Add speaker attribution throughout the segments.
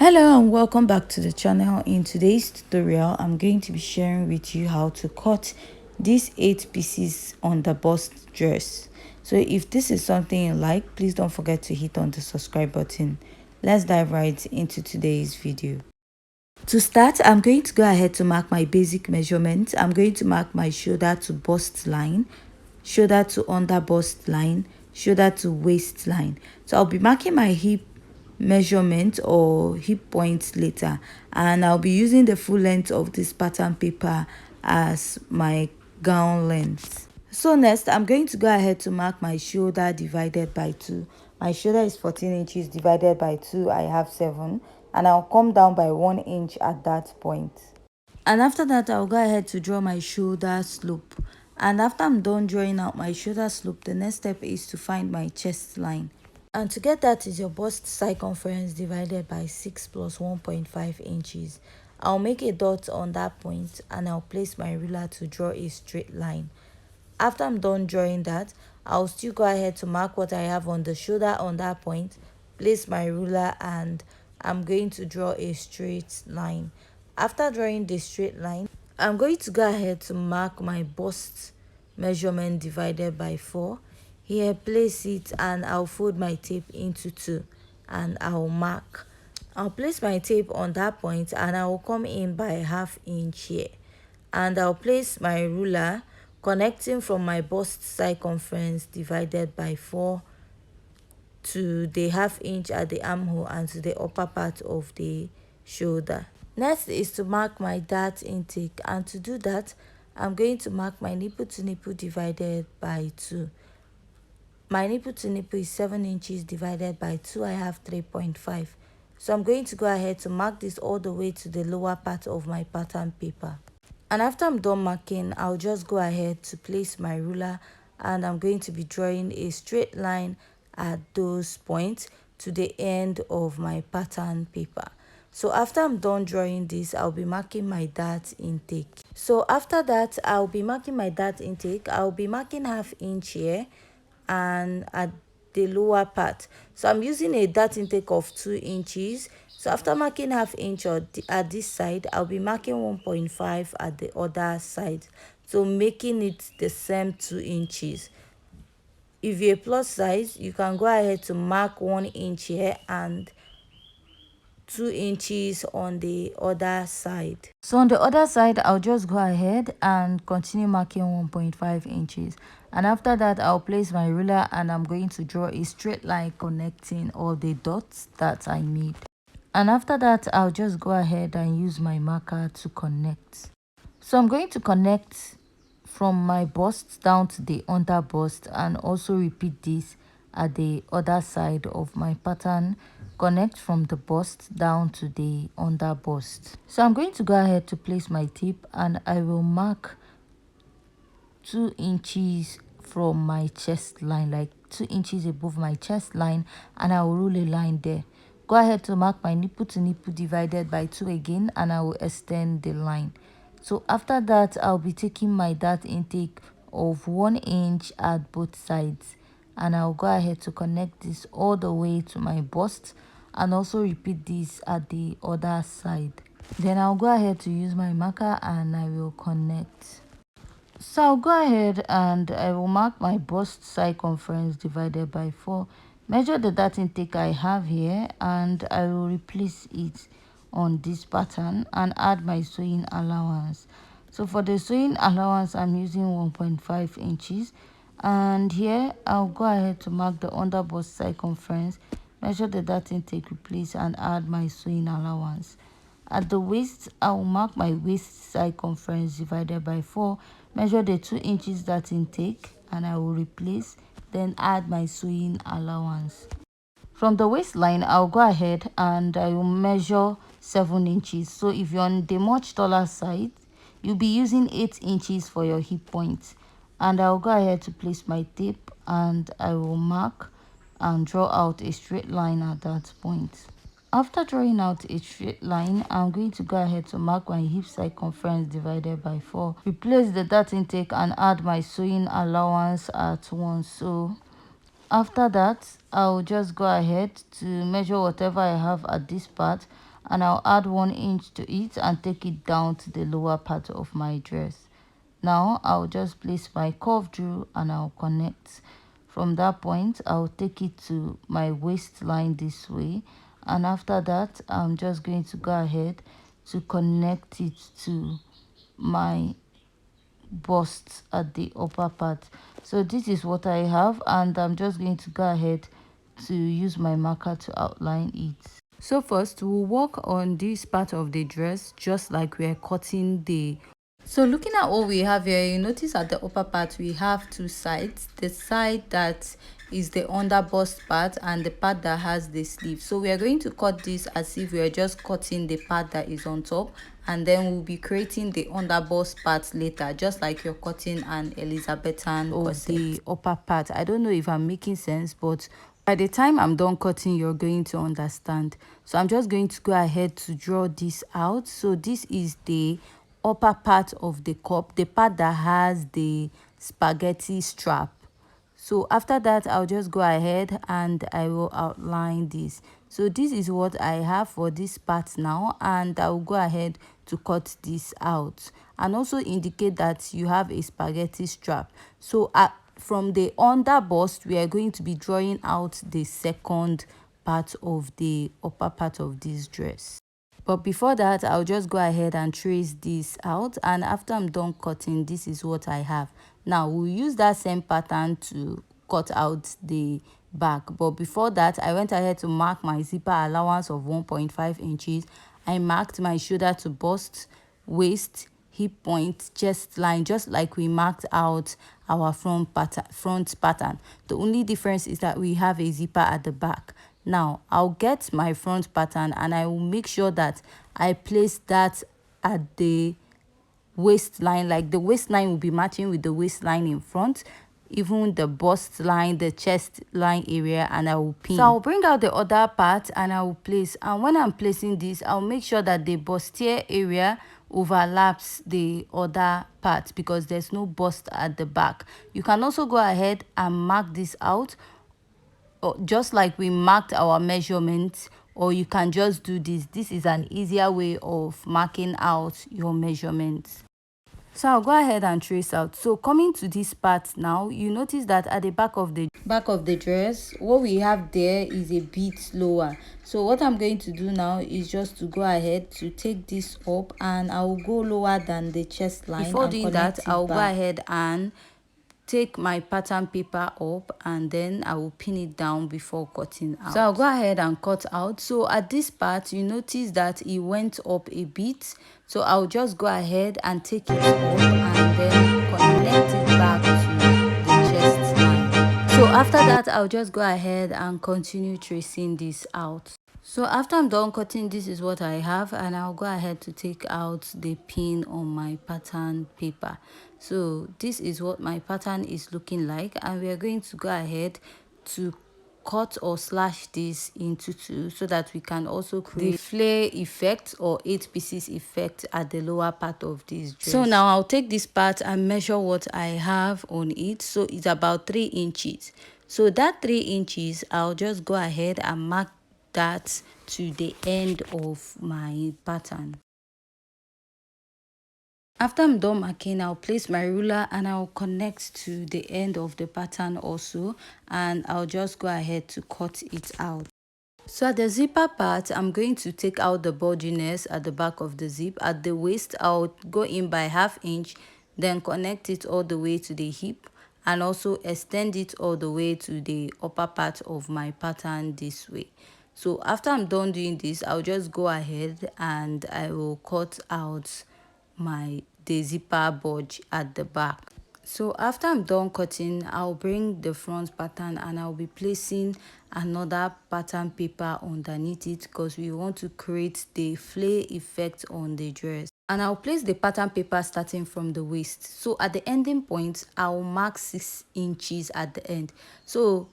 Speaker 1: Hello and welcome back to the channel. In today's tutorial I'm going to be sharing with you how to cut these 8 pieces on the bust dress. So if this is something you like, please don't forget to hit on the subscribe button. Let's dive right into today's video. To start, I'm going to go ahead to mark my basic measurements. I'm going to mark my shoulder to bust line, shoulder to under bust line, shoulder to waist line. So I'll be marking my hip measurement or hip points later, and I'll be using the full length of this pattern paper as my gown length. So next I'm going to go ahead to mark my shoulder divided by 2. My shoulder is 14 inches divided by 2, I have 7, and I'll come down by 1 inch at that point. And after that I'll go ahead to draw my shoulder slope. And after I'm done drawing out my shoulder slope, the next step is to find my chest line. And to get that is your bust circumference divided by 6 plus 1.5 inches. I'll make a dot on that point and I'll place my ruler to draw a straight line. After I'm done drawing that, I'll still go ahead to mark what I have on the shoulder on that point, place my ruler, and I'm going to draw a straight line. After drawing the straight line, I'm going to go ahead to mark my bust measurement divided by 4. Here, place it and I'll fold my tape into 2 and I'll mark. I'll place my tape on that point and I will come in by ½ inch here, and I'll place my ruler connecting from my bust circumference divided by 4 to the ½ inch at the armhole and to the upper part of the shoulder. Next is to mark my dart intake, and to do that I'm going to mark my nipple to nipple divided by 2. My nipple to nipple is 7 inches divided by 2, I have 3.5. So I'm going to go ahead to mark this all the way to the lower part of my pattern paper. And after I'm done marking, I'll just go ahead to place my ruler and I'm going to be drawing a straight line at those points to the end of my pattern paper. So after I'm done drawing this, I'll be marking my dart intake. So after that, I'll be marking my dart intake. I'll be marking ½ inch here and at the lower part. So I'm using a dart intake of 2 inches. So after marking ½ inch at this side, I'll be marking 1.5 at the other side, so making it the same 2 inches. If you're a plus size, you can go ahead to mark 1 inch here and 2 inches on the other side. So on the other side, I'll just go ahead and continue marking 1.5 inches. And after that, I'll place my ruler and I'm going to draw a straight line connecting all the dots that I need. And after that, I'll just go ahead and use my marker to connect. So I'm going to connect from my bust down to the under bust, and also repeat this at the other side of my pattern. Connect from the bust down to the under bust. So I'm going to go ahead to place my tip and I will mark 2 inches from my chest line, like 2 inches above my chest line, and I will rule a line there. Go ahead to mark my nipple to nipple divided by 2 again and I will extend the line. So after that, I'll be taking my dart intake of 1 inch at both sides, and I'll go ahead to connect this all the way to my bust and also repeat this at the other side. Then I'll go ahead to use my marker and I will connect. So I'll go ahead and I will mark my bust circumference divided by 4. Measure the dart intake I have here and I will replace it on this pattern and add my sewing allowance. So for the sewing allowance, I'm using 1.5 inches. And here I'll go ahead to mark the under bust circumference, measure the dart intake, replace, and add my sewing allowance. At the waist, I will mark my waist circumference divided by 4, measure the 2 inches dart intake, and I will replace, then add my sewing allowance. From the waistline, I'll go ahead and I will measure 7 inches. So if you're on the much taller side, you'll be using 8 inches for your hip point. And I'll go ahead to place my tape and I will mark and draw out a straight line at that point. After drawing out a straight line, I'm going to go ahead to mark my hip circumference divided by 4. Replace the dart intake and add my sewing allowance at once. So after that, I'll just go ahead to measure whatever I have at this part and I'll add 1 inch to it and take it down to the lower part of my dress. Now I'll just place my curve drill and I'll connect. From that point, I'll take it to my waistline this way, and after that I'm just going to go ahead to connect it to my bust at the upper part. So this is what I have, and I'm just going to go ahead to use my marker to outline it. So first we'll work on this part of the dress just like we're cutting the. So looking at what we have here, you notice at the upper part we have two sides: the side that is the underbust part and the part that has the sleeve. So we are going to cut this as if we are just cutting the part that is on top, and then we'll be creating the underbust part later, just like you're cutting an Elizabethan corset. The upper part, I don't know if I'm making sense, but by the time I'm done cutting, you're going to understand. So I'm just going to go ahead to draw this out. So this is the upper part of the cup, the part that has the spaghetti strap. So after that, I'll just go ahead and I will outline this. So this is what I have for this part now, and I will go ahead to cut this out and also indicate that you have a spaghetti strap. So from the under bust, we are going to be drawing out the second part of the upper part of this dress. But before that, I'll just go ahead and trace this out, and after I'm done cutting, this is what I have. Now we'll use that same pattern to cut out the back, but before that I went ahead to mark my zipper allowance of 1.5 inches. I marked my shoulder to bust, waist, hip point, chest line, just like we marked out our front pattern. The only difference is that we have a zipper at the back. Now I'll get my front pattern and I will make sure that I place that at the waistline, like the waistline will be matching with the waistline in front, even the bust line, the chest line area, and I will pin. So I'll bring out the other part and I will place, and when I'm placing this, I'll make sure that the bustier area overlaps the other part because there's no bust at the back. You can also go ahead and mark this out just like we marked our measurements, or you can just do this. This is an easier way of marking out your measurements. So I'll go ahead and trace out. So coming to this part now, you notice that at the back of the dress, what we have there is a bit lower. So what I'm going to do now is just to go ahead to take this up, and I'll go lower than the chest line. Before doing that, I'll go ahead and take my pattern paper up, and then I will pin it down before cutting out. So I'll go ahead and cut out. So at this part, you notice that it went up a bit, so I'll just go ahead and take it up and then connect it back to the chest line. So after that, I'll just go ahead and continue tracing this out. So after I'm done cutting, this is what I have, and I'll go ahead to take out the pin on my pattern paper. So this is what my pattern is looking like, and we are going to go ahead to cut or slash this into two so that we can also create the flare effect or 8 pieces effect at the lower part of this dress. So now I'll take this part and measure what I have on it. So it's about 3 inches. So that 3 inches, I'll just go ahead and mark that to the end of my pattern. After I'm done marking, I'll place my ruler and I'll connect to the end of the pattern also, and I'll just go ahead to cut it out. So at the zipper part, I'm going to take out the bulginess at the back of the zip. At the waist, I'll go in by 1/2 inch, then connect it all the way to the hip, and also extend it all the way to the upper part of my pattern this way. So after I'm done doing this, I'll just go ahead and I will cut out the zipper bulge at the back. So after I'm done cutting, I'll bring the front pattern and I'll be placing another pattern paper underneath it because we want to create the flare effect on the dress. And I'll place the pattern paper starting from the waist. So at the ending point, I'll mark 6 inches at the end. So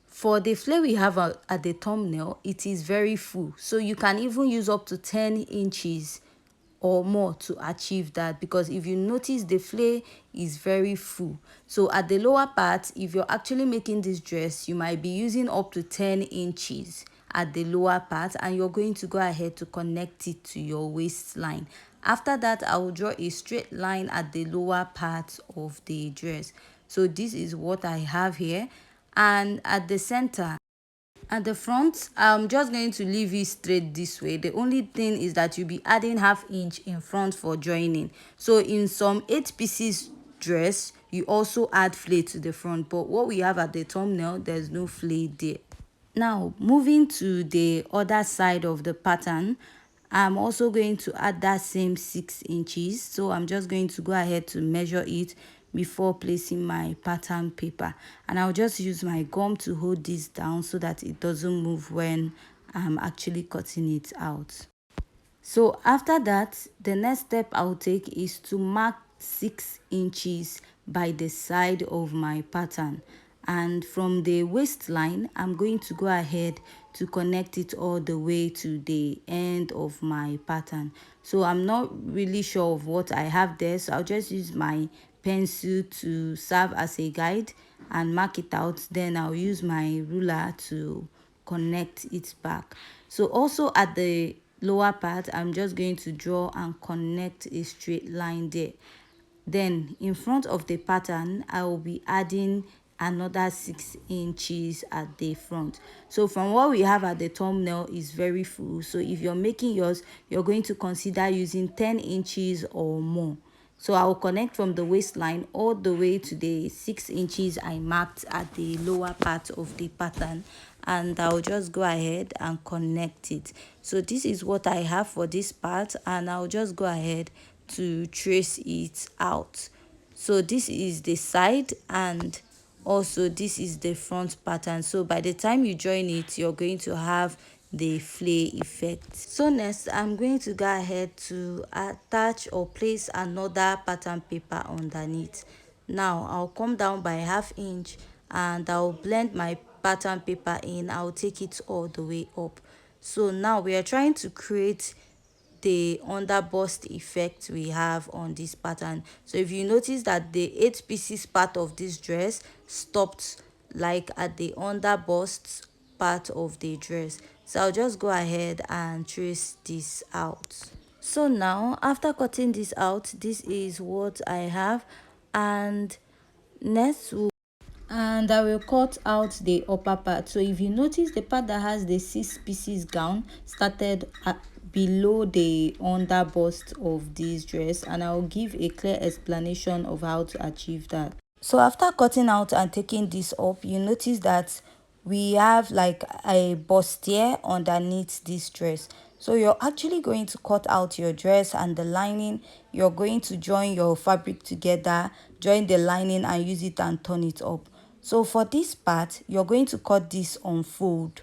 Speaker 1: for the flare we have at the thumbnail, it is very full. So you can even use up to 10 inches or more to achieve that, because if you notice the flare is very full. So at the lower part, if you're actually making this dress, you might be using up to 10 inches at the lower part, and you're going to go ahead to connect it to your waistline. After that, I will draw a straight line at the lower part of the dress. So this is what I have here. And at the center, at the front, I'm just going to leave it straight this way. The only thing is that you'll be adding ½ inch in front for joining. So in some 8 pieces dress, you also add flare to the front, but what we have at the thumbnail, there's no flare there. Now moving to the other side of the pattern, I'm also going to add that same 6 inches. So I'm just going to go ahead to measure it before placing my pattern paper, and I'll just use my gum to hold this down so that it doesn't move when I'm actually cutting it out. So after that, the next step I'll take is to mark 6 inches by the side of my pattern, and from the waistline I'm going to go ahead to connect it all the way to the end of my pattern. So I'm not really sure of what I have there, so I'll just use my pencil to serve as a guide and mark it out. Then I'll use my ruler to connect it back. So also at the lower part, I'm just going to draw and connect a straight line there. Then in front of the pattern, I will be adding another 6 inches at the front. So from what we have at the thumbnail is very full, so if you're making yours, you're going to consider using 10 inches or more. So I will connect from the waistline all the way to the 6 inches I marked at the lower part of the pattern, and I'll just go ahead and connect it. So this is what I have for this part, and I'll just go ahead to trace it out. So this is the side, and also this is the front pattern. So by the time you join it, you're going to have the flare effect. So next, I'm going to go ahead to attach or place another pattern paper underneath. Now I'll come down by ½ inch and I'll blend my pattern paper in. I'll take it all the way up. So now we are trying to create the underbust effect we have on this pattern. So if you notice that the 8 pieces part of this dress stopped like at the underbust part of the dress, so I'll just go ahead and trace this out. So now after cutting this out, this is what I have, and next I will cut out the upper part. So if you notice, the part that has the 6 pieces gown started at below the underbust of this dress, and I'll give a clear explanation of how to achieve that. So after cutting out and taking this up, you notice that we have like a bustier underneath this dress. So you're actually going to cut out your dress and the lining. You're going to join your fabric together, join the lining and use it and turn it up. So for this part, you're going to cut this on fold,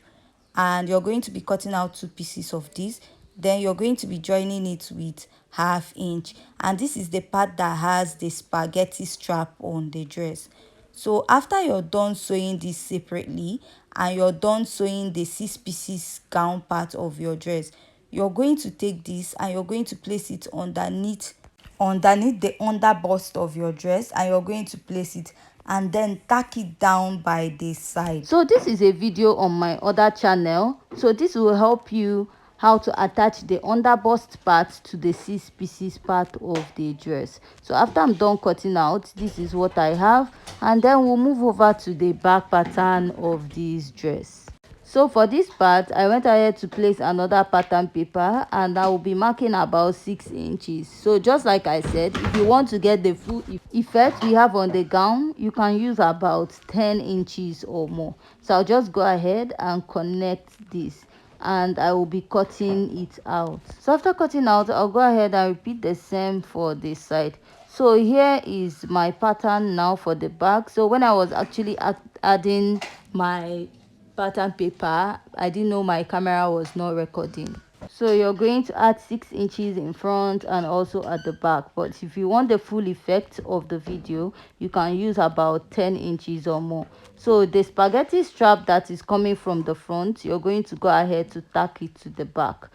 Speaker 1: and you're going to be cutting out 2 pieces of this. Then you're going to be joining it with ½ inch, and this is the part that has the spaghetti strap on the dress. So after you're done sewing this separately and you're done sewing the 6 pieces gown part of your dress, you're going to take this and you're going to place it underneath the underbust of your dress, and you're going to place it and then tack it down by the side. So this is a video on my other channel, so this will help you how to attach the underbust part to the 6 pieces part of the dress. So after I'm done cutting out, this is what I have, and then we'll move over to the back pattern of this dress. So for this part, I went ahead to place another pattern paper, and I will be marking about 6 inches. So just like I said, if you want to get the full effect we have on the gown, you can use about 10 inches or more. So I'll just go ahead and connect this, and I will be cutting it out. So after cutting out, I'll go ahead and repeat the same for this side. So here is my pattern now for the back. So when I was actually adding my pattern paper, I didn't know my camera was not recording. So you're going to add 6 inches in front and also at the back, but if you want the full effect of the video, you can use about 10 inches or more. So the spaghetti strap that is coming from the front, you're going to go ahead to tack it to the back.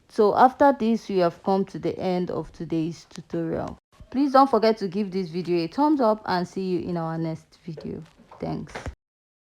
Speaker 1: So after this, we have come to the end of today's tutorial. Please don't forget to give this video a thumbs up, and see you in our next video. Thanks.